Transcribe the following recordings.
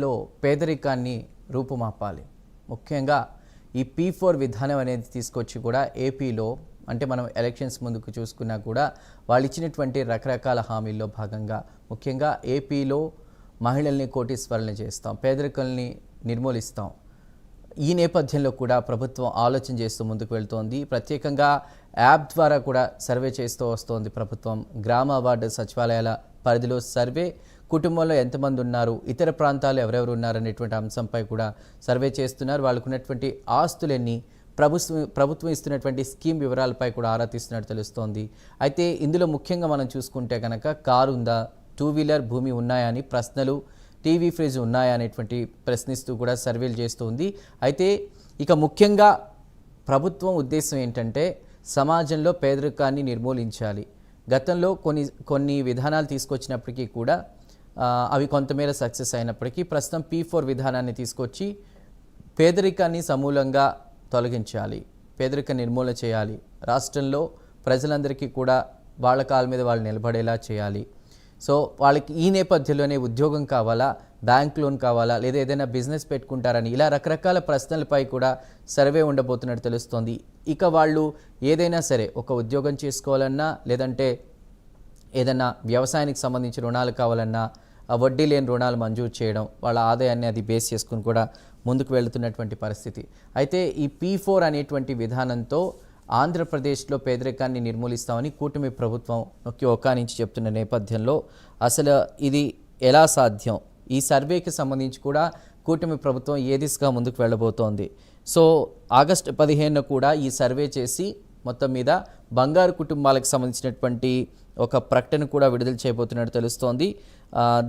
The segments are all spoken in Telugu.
లో పేదరికాన్ని రూపుమాపాలి. ముఖ్యంగా ఈ P4 విధానం అనేది తీసుకొచ్చి కూడా ఏపీలో అంటే మనం ఎలక్షన్స్ ముందుకు చూసుకున్నా కూడా వాళ్ళు ఇచ్చినటువంటి రకరకాల హామీల్లో భాగంగా ముఖ్యంగా ఏపీలో మహిళల్ని కోటీశ్వరుల్ని చేస్తాం, పేదరికాన్ని నిర్మూలిస్తాం. ఈ నేపథ్యంలో కూడా ప్రభుత్వం ఆలోచన చేస్తూ ముందుకు వెళ్తోంది. ప్రత్యేకంగా యాప్ ద్వారా కూడా సర్వే చేస్తూ వస్తోంది ప్రభుత్వం. గ్రామ వార్డు సచివాలయాల పరిధిలో సర్వే, కుటుంబంలో ఎంతమంది ఉన్నారు, ఇతర ప్రాంతాలు ఎవరెవరు ఉన్నారు అనేటువంటి అంశంపై కూడా సర్వే చేస్తున్నారు. వాళ్ళకు ఉన్నటువంటి ఆస్తులన్నీ, ప్రభుత్వం ఇస్తున్నటువంటి స్కీమ్ వివరాలపై కూడా ఆరా తీస్తున్నట్టు తెలుస్తోంది. అయితే ఇందులో ముఖ్యంగా మనం చూసుకుంటే కనుక కారు ఉందా, 2 వీలర్ భూమి ఉన్నాయా అని ప్రశ్నలు, టీవీ ఫ్రిడ్జ్ ఉన్నాయా అనేటువంటి ప్రశ్నిస్తూ కూడా సర్వేలు చేస్తుంది. అయితే ఇక ముఖ్యంగా ప్రభుత్వం ఉద్దేశం ఏంటంటే సమాజంలో పేదరికాన్ని నిర్మూలించాలి. గతంలో కొన్ని విధానాలు తీసుకొచ్చినప్పటికీ కూడా అవి కొంతమేర సక్సెస్ అయినప్పటికీ ప్రస్తుతం P4 విధానాన్ని తీసుకొచ్చి పేదరికాన్ని సమూలంగా తొలగించాలి, పేదరిక నిర్మూలన చేయాలి, రాష్ట్రంలో ప్రజలందరికీ కూడా వాళ్ళ కాళ్ళ మీద వాళ్ళు నిలబడేలా చేయాలి. సో వాళ్ళకి ఈ నేపథ్యంలోనే ఉద్యోగం కావాలా, బ్యాంక్ లోన్ కావాలా, లేదా ఏదైనా బిజినెస్ పెట్టుకుంటారని ఇలా రకరకాల ప్రశ్నలపై కూడా సర్వే ఉండబోతున్నట్టు తెలుస్తోంది. ఇక వాళ్ళు ఏదైనా సరే ఒక ఉద్యోగం చేసుకోవాలన్నా, లేదంటే ఏదైనా వ్యవసాయానికి సంబంధించిన రుణాలు కావాలన్నా వడ్డీ లేని రుణాలు మంజూరు చేయడం, వాళ్ళ ఆదాయాన్ని అది బేస్ చేసుకుని కూడా ముందుకు వెళుతున్నటువంటి పరిస్థితి. అయితే ఈ P4 అనేటువంటి విధానంతో ఆంధ్రప్రదేశ్లో పేదరికాన్ని నిర్మూలిస్తామని కూటమి ప్రభుత్వం నొక్కి ఒక్కానించి చెప్తున్న నేపథ్యంలో అసలు ఇది ఎలా సాధ్యం? ఈ సర్వేకి సంబంధించి కూడా కూటమి ప్రభుత్వం ఏ దిశగా ముందుకు వెళ్ళబోతోంది? సో ఆగస్టు 15న కూడా ఈ సర్వే చేసి మొత్తం మీద బంగారు కుటుంబాలకు సంబంధించినటువంటి ఒక ప్రకటన కూడా విడుదల చేయబోతున్నట్టు తెలుస్తోంది.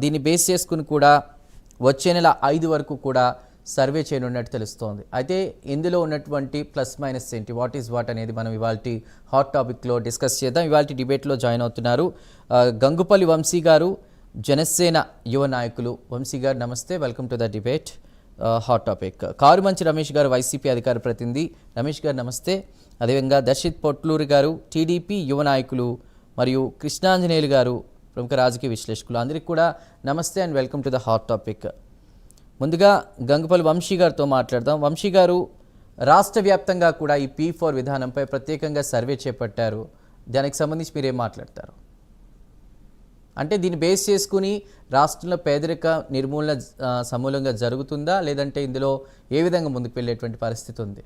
దీన్ని బేస్ చేసుకుని కూడా వచ్చే నెల 5 వరకు కూడా సర్వే చేయనున్నట్టు తెలుస్తోంది. అయితే ఇందులో ఉన్నటువంటి ప్లస్ మైనస్ ఏంటి, వాట్ ఈజ్ వాట్ అనేది మనం ఇవాళ హాట్ టాపిక్లో డిస్కస్ చేద్దాం. ఇవాళ డిబేట్లో జాయిన్ అవుతున్నారు గంగుపల్లి వంశీ గారు, జనసేన యువ నాయకులు. వంశీ గారు నమస్తే, welcome to the debate hot topic. Karumanchi Ramesh గారు, వైసీపీ అధికార ప్రతినిధి. రమేష్ గారు నమస్తే. అదేవిధంగా దర్శిత్ పొట్లూరు గారు, టీడీపీ యువ నాయకులు, మరియు కృష్ణాంజనేయులు గారు, ప్రముఖ రాజకీయ విశ్లేషకులు. అందరికీ కూడా నమస్తే and welcome to the hot topic. ముందుగా గంగుపల్లి వంశీ గారితో మాట్లాడదాం. వంశీ గారు, రాష్ట్ర వ్యాప్తంగా కూడా ఈ P4 విధానంపై ప్రత్యేకంగా సర్వే చేపట్టారు. దానికి సంబంధించి మీరేం మాట్లాడతారు? అంటే దీన్ని బేస్ చేసుకుని రాష్ట్రంలో పేదరిక నిర్మూలన సమూలంగా జరుగుతుందా, లేదంటే ఇందులో ఏ విధంగా ముందుకు వెళ్ళేటువంటి పరిస్థితి ఉంది?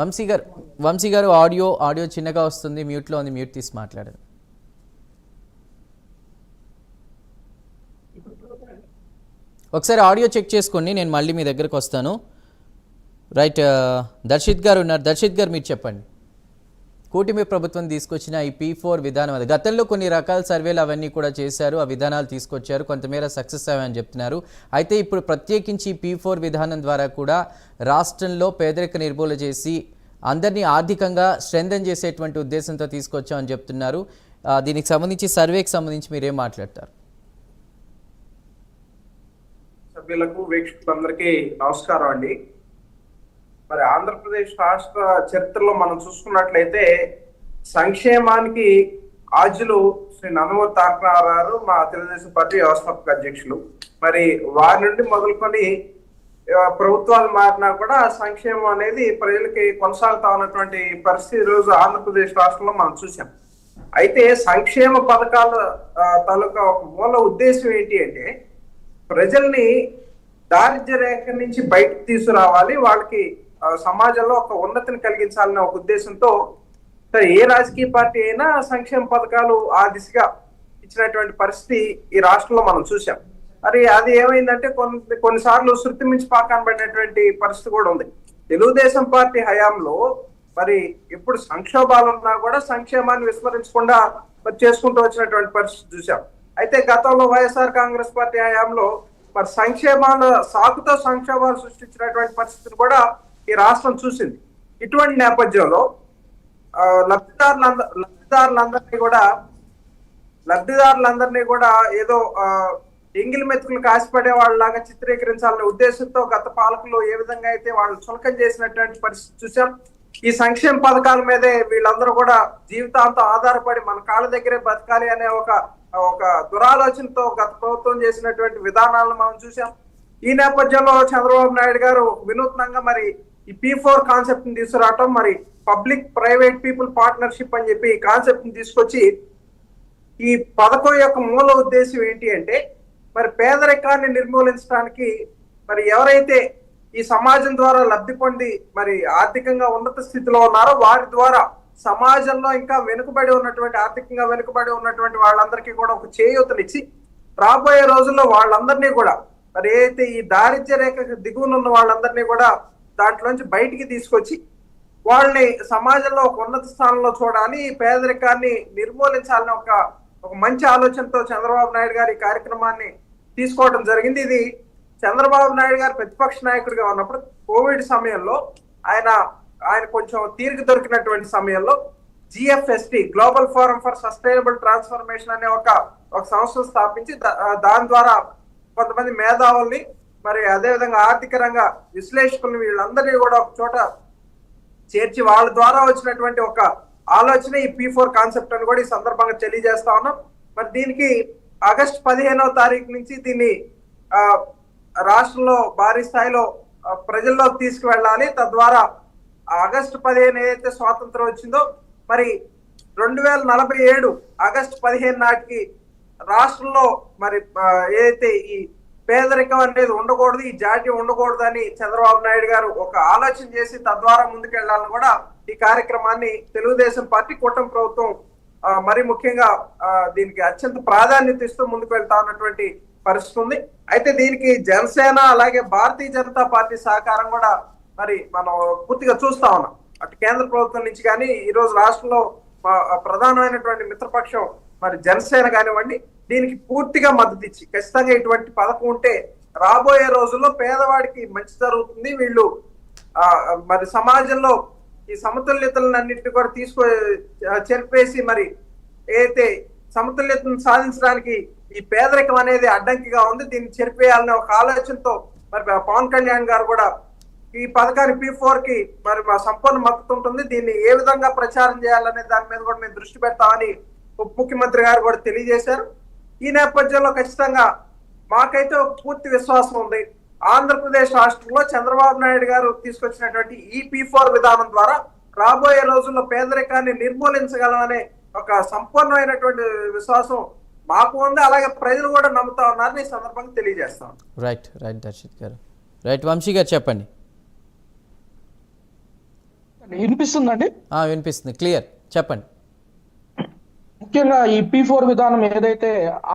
వంశీ గారు ఆడియో చిన్నగా వస్తుంది, మ్యూట్లో ఉంది, మ్యూట్ తీసి మాట్లాడారు. ఒకసారి ఆడియో చెక్ చేసుకోండి, నేను మళ్ళీ మీ దగ్గరకు వస్తాను. రైట్, దర్శిత్ గారు ఉన్నారు. దర్శిత్ గారు మీరు చెప్పండి. కూటమి ప్రభుత్వం తీసుకొచ్చిన ఈ P4 విధానం, అది గతంలో కొన్ని రకాల సర్వేలు అవన్నీ కూడా చేశారు, ఆ విధానాలు తీసుకొచ్చారు, కొంతమేర సక్సెస్ అయ్యాయని చెప్తున్నారు. అయితే ఇప్పుడు ప్రత్యేకించి P4 విధానం ద్వారా కూడా రాష్ట్రంలో పేదరిక నిర్మూలన చేసి అందరినీ ఆర్థికంగా స్ట్రెంథెన్ చేసేటువంటి ఉద్దేశంతో తీసుకొచ్చామని చెప్తున్నారు. దీనికి సంబంధించి సర్వేకి సంబంధించి మీరేం మాట్లాడతారు? సభ్యులకు, వీక్షకులందరికీ నమస్కారం అండి. మరి ఆంధ్రప్రదేశ్ రాష్ట్ర చరిత్రలో మనం చూసుకున్నట్లయితే సంక్షేమానికి ఆద్యులు శ్రీ నందమూరి తారక రామారావు మా తెలుగుదేశం పార్టీ వ్యవస్థాపక అధ్యక్షులు. మరి వారి నుండి మొదలుకొని ప్రభుత్వాలు మారినా కూడా సంక్షేమం అనేది ప్రజలకి కొనసాగుతా ఉన్నటువంటి పరిస్థితి ఈరోజు ఆంధ్రప్రదేశ్ రాష్ట్రంలో మనం చూసాం. అయితే సంక్షేమ పథకాల తాలూకా ఒక మూల ఉద్దేశం ఏంటి అంటే ప్రజల్ని దారిద్ర్య రేఖ నుంచి బయటకు తీసుకురావాలి, వాళ్ళకి సమాజంలో ఒక ఉన్నతిని కలిగించాలనే ఒక ఉద్దేశంతో ఏ రాజకీయ పార్టీ అయినా సంక్షేమ పథకాలు ఆ దిశగా ఇచ్చినటువంటి పరిస్థితి ఈ రాష్ట్రంలో మనం చూసాం. మరి అది ఏమైందంటే కొన్నిసార్లు శృతి మించి పాకాన పడినటువంటి పరిస్థితి కూడా ఉంది. తెలుగుదేశం పార్టీ హయాంలో మరి ఎప్పుడు సంక్షోభాలు ఉన్నా కూడా సంక్షేమాన్ని విస్మరించకుండా మరి చేసుకుంటూ వచ్చినటువంటి పరిస్థితి చూసాం. అయితే గతంలో వైఎస్ఆర్ కాంగ్రెస్ పార్టీ హయాంలో మరి సంక్షేమాల సాకుతో సంక్షోభాలు సృష్టించినటువంటి పరిస్థితిని కూడా ఈ రాష్ట్రం చూసింది. ఇటువంటి నేపథ్యంలో లబ్ధిదారులందరినీ కూడా ఏదో ఎంగిలి మెతుకులు కాసిపడే వాళ్ళలాగా చిత్రీకరించాలనే ఉద్దేశంతో గత పాలకులు ఏ విధంగా అయితే వాళ్ళు చులకం చేసినటువంటి పరిస్థితి చూసాం. ఈ సంక్షేమ పథకాల మీదే వీళ్ళందరూ కూడా జీవితాంతం ఆధారపడి మన కాళ్ళ దగ్గరే బతకాలి అనే ఒక ఒక దురాలోచనతో గత ప్రభుత్వం చేసినటువంటి విధానాలను మనం చూసాం. ఈ నేపథ్యంలో చంద్రబాబు నాయుడు గారు వినూత్నంగా మరి ఈ P4 కాన్సెప్ట్ ని తీసుకురావటం, మరి పబ్లిక్ ప్రైవేట్ పీపుల్ పార్ట్నర్షిప్ అని చెప్పి ఈ కాన్సెప్ట్ ని తీసుకొచ్చి ఈ పథకం యొక్క మూల ఉద్దేశం ఏంటి అంటే మరి పేదరికాన్ని నిర్మూలించడానికి మరి ఎవరైతే ఈ సమాజం ద్వారా లబ్ధి పొంది మరి ఆర్థికంగా ఉన్నత స్థితిలో ఉన్నారో వారి ద్వారా సమాజంలో ఇంకా వెనుకబడి ఉన్నటువంటి ఆర్థికంగా వెనుకబడి ఉన్నటువంటి వాళ్ళందరికీ కూడా ఒక చేయూతనిచ్చి రాబోయే రోజుల్లో వాళ్ళందరినీ కూడా మరి ఏదైతే ఈ దారిద్ర్య రేఖకు దిగువన ఉన్న వాళ్ళందరినీ కూడా దాంట్లోంచి బయటికి తీసుకొచ్చి వాళ్ళని సమాజంలో ఒక ఉన్నత స్థానంలో చూడాలి, ఈ పేదరికాన్ని నిర్మూలించాలని ఒక మంచి ఆలోచనతో చంద్రబాబు నాయుడు గారు ఈ కార్యక్రమాన్ని తీసుకోవడం జరిగింది. ఇది చంద్రబాబు నాయుడు గారు ప్రతిపక్ష నాయకుడిగా ఉన్నప్పుడు కోవిడ్ సమయంలో ఆయన కొంచెం తీరిక దొరికినటువంటి సమయంలో GFST global forum for sustainable transformation అనే ఒక సంస్థ స్థాపించి దాని ద్వారా కొంతమంది మేధావుల్ని మరి అదేవిధంగా ఆర్థిక రంగ విశ్లేషకుల్ని వీళ్ళందరినీ కూడా ఒక చోట చేర్చి వాళ్ళ ద్వారా వచ్చినటువంటి ఒక ఆలోచన ఈ P4 కాన్సెప్ట్ అని కూడా ఈ సందర్భంగా తెలియజేస్తా ఉన్నాం. మరి దీనికి ఆగస్టు 15వ తారీఖు నుంచి దీన్ని రాష్ట్రంలో భారీ స్థాయిలో ప్రజల్లోకి తీసుకువెళ్ళాలి. తద్వారా ఆగస్టు 15 ఏదైతే స్వాతంత్రం వచ్చిందో మరి 2047 ఆగస్టు 15 నాటికి రాష్ట్రంలో మరి ఏదైతే ఈ పేదరికం అనేది ఉండకూడదు, ఈ జాడ్యం ఉండకూడదు అని చంద్రబాబు నాయుడు గారు ఒక ఆలోచన చేసి తద్వారా ముందుకెళ్లాలని కూడా ఈ కార్యక్రమాన్ని తెలుగుదేశం పార్టీ కూటమి ప్రభుత్వం మరి ముఖ్యంగా దీనికి అత్యంత ప్రాధాన్యత ఇస్తూ ముందుకు వెళ్తా ఉన్నటువంటి పరిస్థితి ఉంది. అయితే దీనికి జనసేన అలాగే భారతీయ జనతా పార్టీ సహకారం కూడా మరి మనం పూర్తిగా చూస్తా ఉన్నాం. అటు కేంద్ర ప్రభుత్వం నుంచి కానీ ఈ రోజు రాష్ట్రంలో ప్రధానమైనటువంటి మిత్రపక్షం మరి జనసేన కానివ్వండి దీనికి పూర్తిగా మద్దతు ఇచ్చి ఖచ్చితంగా ఇటువంటి పథకం ఉంటే రాబోయే రోజుల్లో పేదవాడికి మంచి జరుగుతుంది, వీళ్ళు మరి సమాజంలో ఈ సమతుల్యతలన్నింటినీ కూడా చెరిపేసి మరి ఏదైతే సమతుల్యతను సాధించడానికి ఈ పేదరికం అనేది అడ్డంకిగా ఉంది, దీన్ని చెరిపేయాలనే ఒక ఆలోచనతో మరి పవన్ కళ్యాణ్ గారు కూడా ఈ పథకాన్ని P4 కి మరి మా సంపూర్ణ మద్దతు ఉంటుంది, దీన్ని ఏ విధంగా ప్రచారం చేయాలనే దాని మీద కూడా మేము దృష్టి పెడతామని ఉప ముఖ్యమంత్రి గారు కూడా తెలియజేశారు. ఈ నేపథ్యంలో ఖచ్చితంగా మాకైతే ఒక పూర్తి విశ్వాసం ఉంది, ఆంధ్రప్రదేశ్ రాష్ట్రంలో చంద్రబాబు నాయుడు గారు తీసుకొచ్చినటువంటి ఈ P4 విధానం ద్వారా రాబోయే రోజుల్లో పేదరికాన్ని నిర్మూలించగలమనే ఒక సంపూర్ణమైనటువంటి విశ్వాసం మాకు ఉంది, అలాగే ప్రజలు కూడా నమ్ముతా ఉన్నారని ఈ సందర్భంగా తెలియజేస్తాం. రైట్ దర్శిత్ గారు. రైట్ వంశీ గారు చెప్పండి. వినిపిస్తుందండి? వినిపిస్తుంది, క్లియర్ చెప్పండి. ముఖ్యంగా ఈ P4 విధానం ఏదైతే